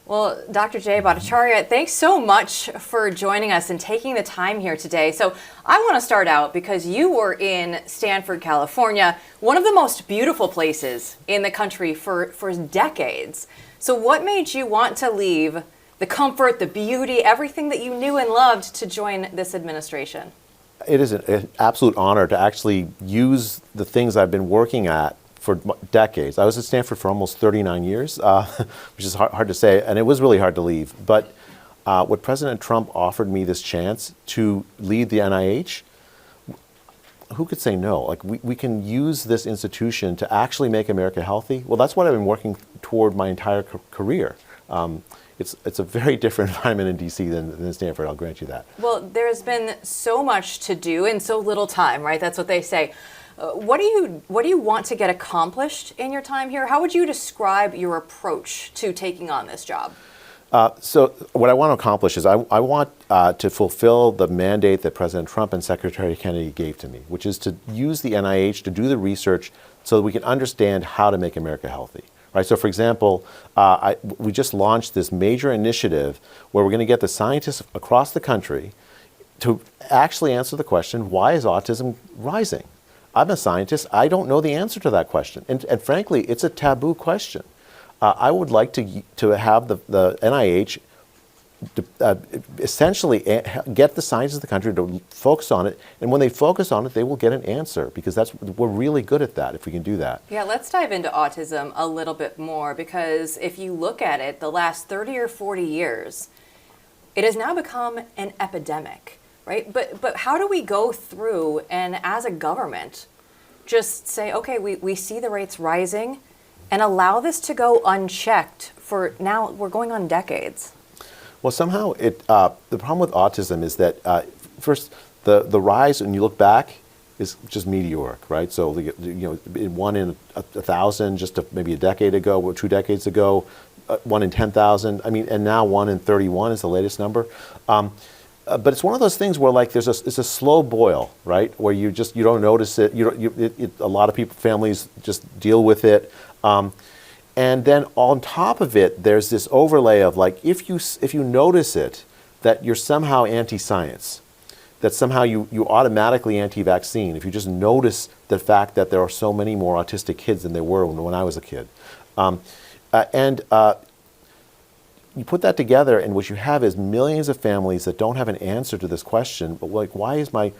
Well, Dr. Jay Bhattacharya, thanks so much for joining us and taking the time here today. So I want to start out because you were in Stanford, California, one of the most beautiful places in the country for decades. So what made you want to leave the comfort, the beauty, everything that you knew and loved to join this administration? It is an absolute honor to actually use the things I've been working at for decades. I was at Stanford for almost 39 years, which is hard to say, and it was really hard to leave. But what President Trump offered me this chance to lead the NIH, who could say no? Like we can use this institution to actually make America healthy. Well, that's what I've been working toward my entire career. It's a very different environment in DC than Stanford, I'll grant you that. Well, there's been so much to do in so little time, right? That's what they say. What do you want to get accomplished in your time here? How would you describe your approach to taking on this job? So what I want to accomplish is I want to fulfill the mandate that President Trump and Secretary Kennedy gave to me, which is to use the NIH to do the research so that we can understand how to make America healthy. Right? So for example, we just launched this major initiative where we're going to get the scientists across the country to actually answer the question, why is autism rising? I'm a scientist. I don't know the answer to that question. And frankly, it's a taboo question. I would like to have the NIH essentially get the scientists of the country to focus on it. And when they focus on it, they will get an answer, because we're really good at that if we can do that. Yeah, let's dive into autism a little bit more, because if you look at it, the last 30 or 40 years, it has now become an epidemic. Right? But how do we go through and as a government just say, okay, we see the rates rising and allow this to go unchecked for now we're going on decades? Well, somehow the problem with autism is that first, the rise, when you look back, is just meteoric, right? So, one in 1,000 just maybe a decade ago, or 2 decades ago, 1 in 10,000. I mean, and now 1 in 31 is the latest number. But it's one of those things where it's a slow boil, right? Where you don't notice it. A lot of families just deal with it, and then on top of it, there's this overlay of if you notice it, that you're somehow anti-science, that somehow you automatically anti-vaccine if you just notice the fact that there are so many more autistic kids than there were when I was a kid, you put that together, and what you have is millions of families that don't have an answer to this question. But why is my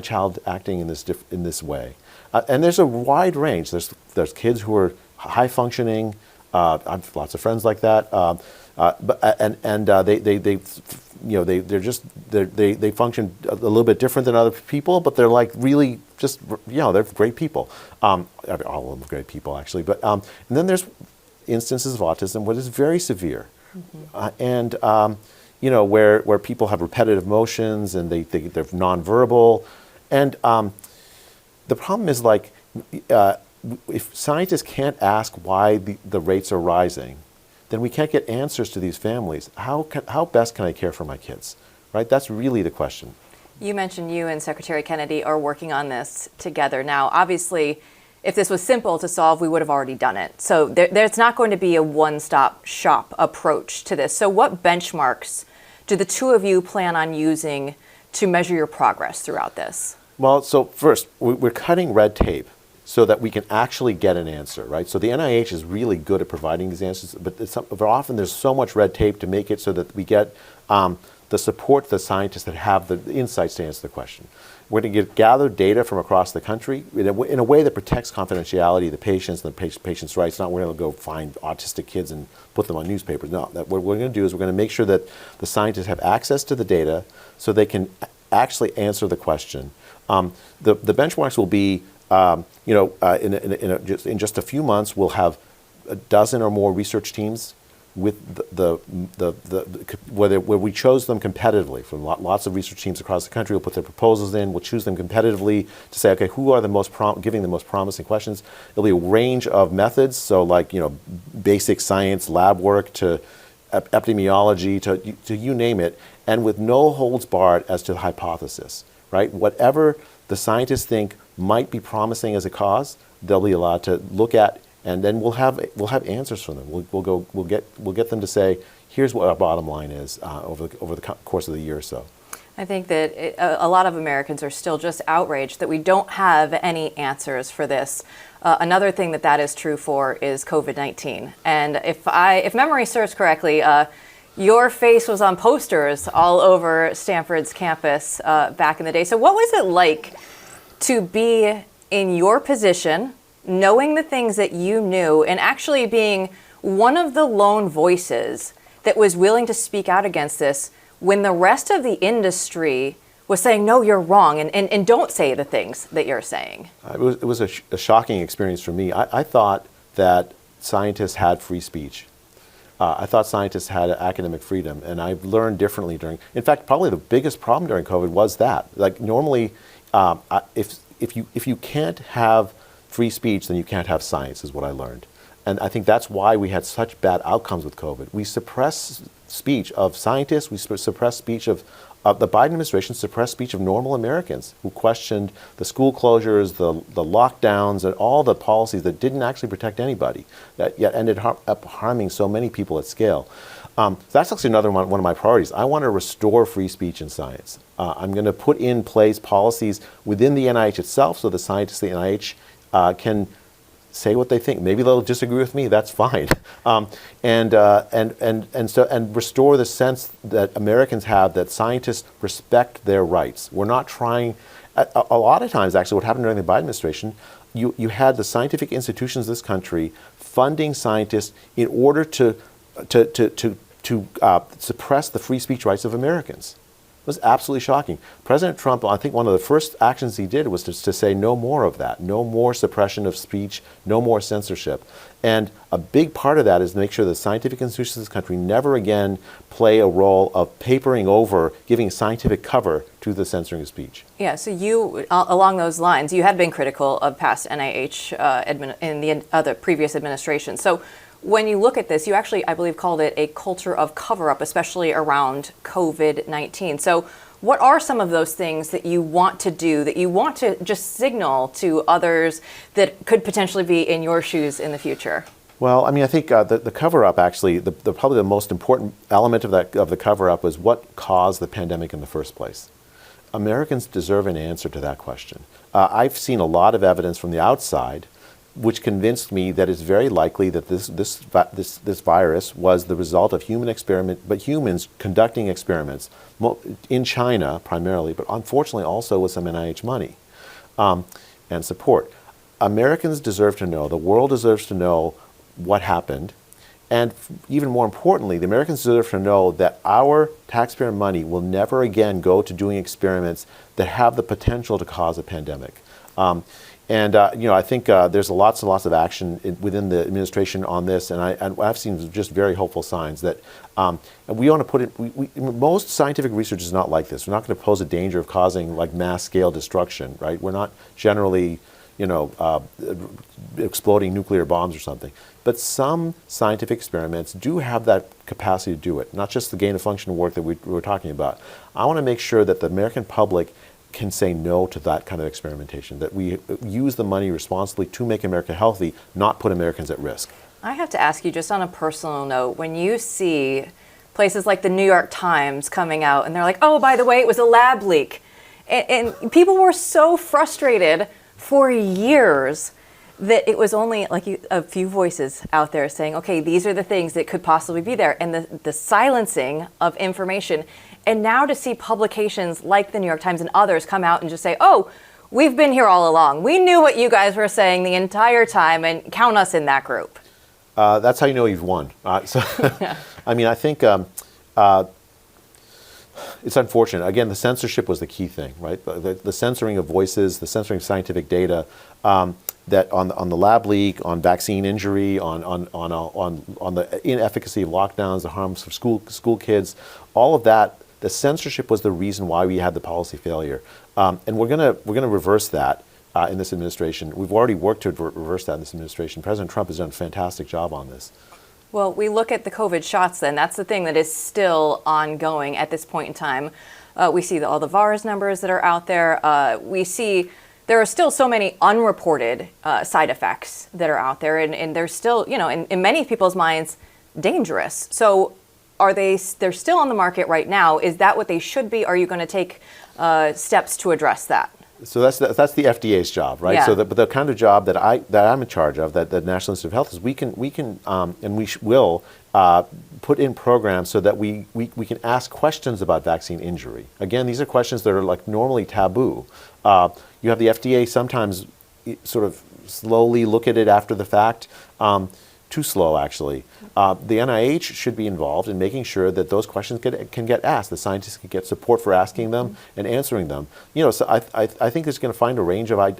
child acting in this way? And there's a wide range. There's kids who are high functioning. I have lots of friends like that. They function a little bit different than other people, but they're really just they're great people. All of them are great people actually. But and then there's instances of autism where it's very severe. Mm-hmm. Where people have repetitive motions and they're nonverbal, and the problem is if scientists can't ask why the rates are rising, then we can't get answers to these families. How best can I care for my kids? Right? That's really the question. You mentioned you and Secretary Kennedy are working on this together now. Obviously, if this was simple to solve, we would have already done it. So there's not going to be a one-stop shop approach to this. So what benchmarks do the two of you plan on using to measure your progress throughout this? Well, so first, we're cutting red tape so that we can actually get an answer, right? So the NIH is really good at providing these answers, but often there's so much red tape to make it so that we get the support, the scientists that have the insights to answer the question. We're going to gather data from across the country in a way that protects confidentiality of the patients and the patients' rights. Not we're going to go find autistic kids and put them on newspapers. No, what we're going to do is we're going to make sure that the scientists have access to the data so they can actually answer the question. The benchmarks will be, in just a few months, we'll have a dozen or more research teams with where we chose them competitively from lots of research teams across the country. We'll put their proposals in. We'll choose them competitively to say, okay, who are the most giving the most promising questions. There'll be a range of methods, so basic science, lab work, to epidemiology, to you name it, and with no holds barred as to the hypothesis. Right, whatever the scientists think might be promising as a cause, they'll be allowed to look at and then we'll have answers from them. We'll get them to say, here's what our bottom line is over the course of the year or so. I think that a lot of Americans are still just outraged that we don't have any answers for this. Another thing that is true for is COVID-19. And if memory serves correctly, your face was on posters all over Stanford's campus back in the day. So what was it like to be in your position, knowing the things that you knew, and actually being one of the lone voices that was willing to speak out against this when the rest of the industry was saying, no, you're wrong, and don't say the things that you're saying? It was a shocking experience for me. I thought that scientists had free speech. I thought scientists had academic freedom, and I've learned differently in fact, probably the biggest problem during COVID was that. Like normally, if you can't have free speech, then you can't have science, is what I learned. And I think that's why we had such bad outcomes with COVID. We suppress speech of scientists, we suppress speech of the Biden administration suppressed speech of normal Americans who questioned the school closures, the lockdowns, and all the policies that didn't actually protect anybody, that yet ended up harming so many people at scale. That's actually another one of my priorities. I want to restore free speech in science. I'm going to put in place policies within the NIH itself so the scientists at the NIH can say what they think. Maybe they'll disagree with me. That's fine. And restore the sense that Americans have that scientists respect their rights. We're not trying. A lot of times, actually, what happened during the Biden administration, you had the scientific institutions of this country funding scientists in order to suppress the free speech rights of Americans. It was absolutely shocking. President Trump, I think one of the first actions he did was to say no more of that, no more suppression of speech, no more censorship. And a big part of that is to make sure the scientific institutions of this country never again play a role of papering over, giving scientific cover to the censoring of speech. Yeah, so you, along those lines, you had been critical of past NIH in the other previous administration. So when you look at this, you actually, I believe, called it a culture of cover-up, especially around COVID-19. So what are some of those things that you want to do, that you want to just signal to others that could potentially be in your shoes in the future? Well, I mean, I think the cover-up, actually, probably the most important element of the cover-up was what caused the pandemic in the first place. Americans deserve an answer to that question. I've seen a lot of evidence from the outside which convinced me that it's very likely that this virus was the result of humans conducting experiments in China primarily, but unfortunately also with some NIH money and support. Americans deserve to know, the world deserves to know what happened, and even more importantly, the Americans deserve to know that our taxpayer money will never again go to doing experiments that have the potential to cause a pandemic. I think there's lots and lots of action within the administration on this, and I've seen just very hopeful signs that we want to put it. Most scientific research is not like this. We're not going to pose a danger of causing like mass scale destruction, right? We're not generally, exploding nuclear bombs or something. But some scientific experiments do have that capacity to do it. Not just the gain of function work that we were talking about. I want to make sure that the American public can say no to that kind of experimentation, that we use the money responsibly to make America healthy, not put Americans at risk. I have to ask you, just on a personal note, when you see places like the New York Times coming out and they're like, oh, by the way, it was a lab leak. And people were so frustrated for years that it was only like a few voices out there saying, okay, these are the things that could possibly be there. And the silencing of information. And now to see publications like the New York Times and others come out and just say, oh, we've been here all along. We knew what you guys were saying the entire time, and count us in that group. That's how you know you've won. Yeah. I mean, I think it's unfortunate. Again, the censorship was the key thing, right? The censoring of voices, the censoring of scientific data, that on the lab leak, on vaccine injury, on the inefficacy of lockdowns, the harms for school kids, all of that. The censorship was the reason why we had the policy failure, and we're gonna reverse that in this administration. We've already worked to reverse that in this administration. President Trump has done a fantastic job on this. Well, we look at the COVID shots then. That's the thing that is still ongoing at this point in time. We see all the VAERS numbers that are out there. We see there are still so many unreported side effects that are out there, and they're still, in many people's minds, dangerous. So they're still on the market right now. Is that what they should be? Are you going to take steps to address that? So that's the FDA's job, right? Yeah. So but the kind of job that I'm in charge of, that the National Institute of Health, is we can and we will put in programs so that we can ask questions about vaccine injury. Again, these are questions that are like normally taboo. You have the FDA sometimes sort of slowly look at it after the fact. Too slow, actually. The NIH should be involved in making sure that those questions can get asked. The scientists can get support for asking them and answering them. So I think it's going to find a range of, I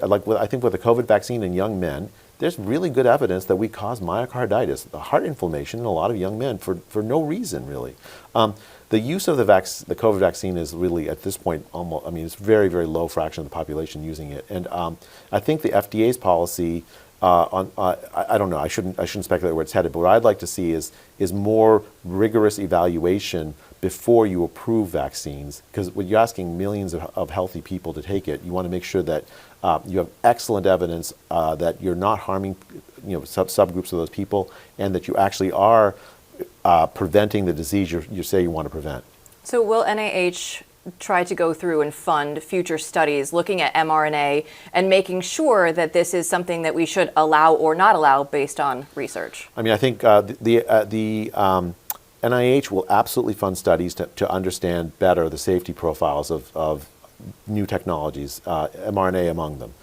think with the COVID vaccine in young men, there's really good evidence that we cause myocarditis, the heart inflammation in a lot of young men for no reason, really. The use of the COVID vaccine is really, at this point, almost, it's very, very low fraction of the population using it. And I think the FDA's policy, I don't know, I shouldn't speculate where it's headed, but what I'd like to see is more rigorous evaluation before you approve vaccines, because when you're asking millions of healthy people to take it, you want to make sure that you have excellent evidence that you're not harming subgroups of those people, and that you actually are preventing the disease you say you want to prevent. So will NIH try to go through and fund future studies looking at mRNA and making sure that this is something that we should allow or not allow based on research? I think the NIH will absolutely fund studies to understand better the safety profiles of new technologies, mRNA among them.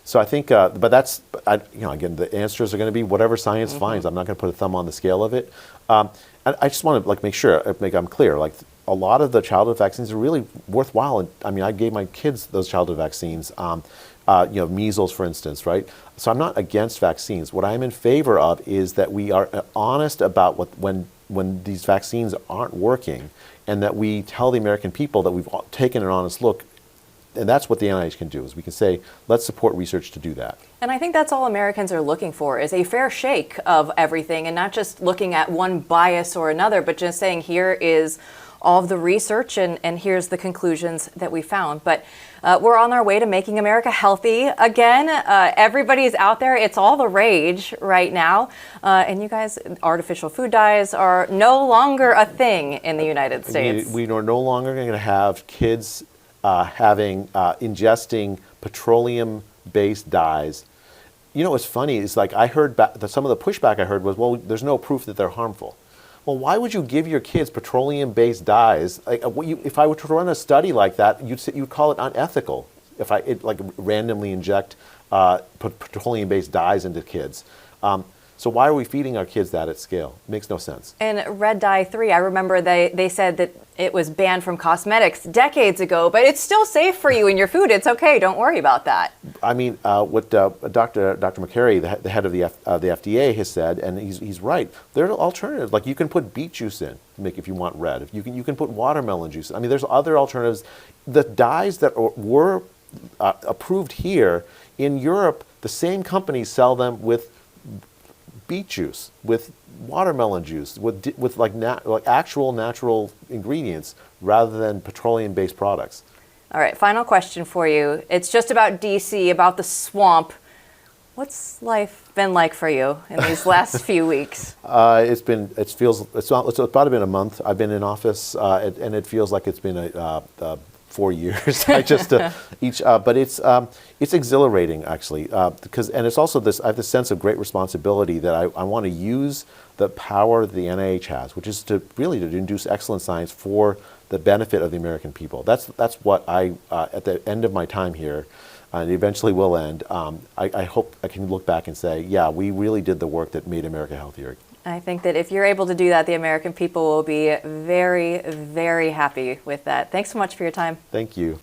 So I think, but that's, again, the answers are going to be whatever science finds. I'm not going to put a thumb on the scale of it. And I just want to make sure I'm clear. A lot of the childhood vaccines are really worthwhile. And I gave my kids those childhood vaccines, measles, for instance, right? So I'm not against vaccines. What I'm in favor of is that we are honest about when these vaccines aren't working, and that we tell the American people that we've taken an honest look. And that's what the NIH can do, is we can say, let's support research to do that. And I think that's all Americans are looking for, is a fair shake of everything, and not just looking at one bias or another, but just saying, here is all of the research and here's the conclusions that we found. But we're on our way to making America healthy again. Everybody's out there. It's all the rage right now. And you guys, artificial food dyes are no longer a thing in the United States. We are no longer going to have kids ingesting petroleum-based dyes. What's funny is, I heard some of the pushback I heard was, well, there's no proof that they're harmful. Well, why would you give your kids petroleum-based dyes? If I were to run a study like that, you'd call it unethical. If I randomly inject petroleum-based dyes into kids. So why are we feeding our kids that at scale? It makes no sense. And red dye 3, I remember they said that it was banned from cosmetics decades ago, but it's still safe for you in your food. It's okay. Don't worry about that. What Dr. McCary, the head of the FDA, has said, and he's right. There are alternatives. You can put beet juice in to make if you want red. If you can put watermelon juice. There's other alternatives. The dyes that were approved here in Europe, the same companies sell them with beet juice, with watermelon juice, with actual natural ingredients rather than petroleum-based products. All right, final question for you. It's just about DC, about the swamp. What's life been like for you in these last few weeks? It's about been a month. I've been in office, and it feels like it's been 4 years. But it's exhilarating, actually, and it's also I have this sense of great responsibility that I want to use the power that the NIH has, which is to induce excellent science for the benefit of the American people. That's what at the end of my time here, and eventually will end, I hope I can look back and say, yeah, we really did the work that made America healthier. I think that if you're able to do that, the American people will be very, very happy with that. Thanks so much for your time. Thank you.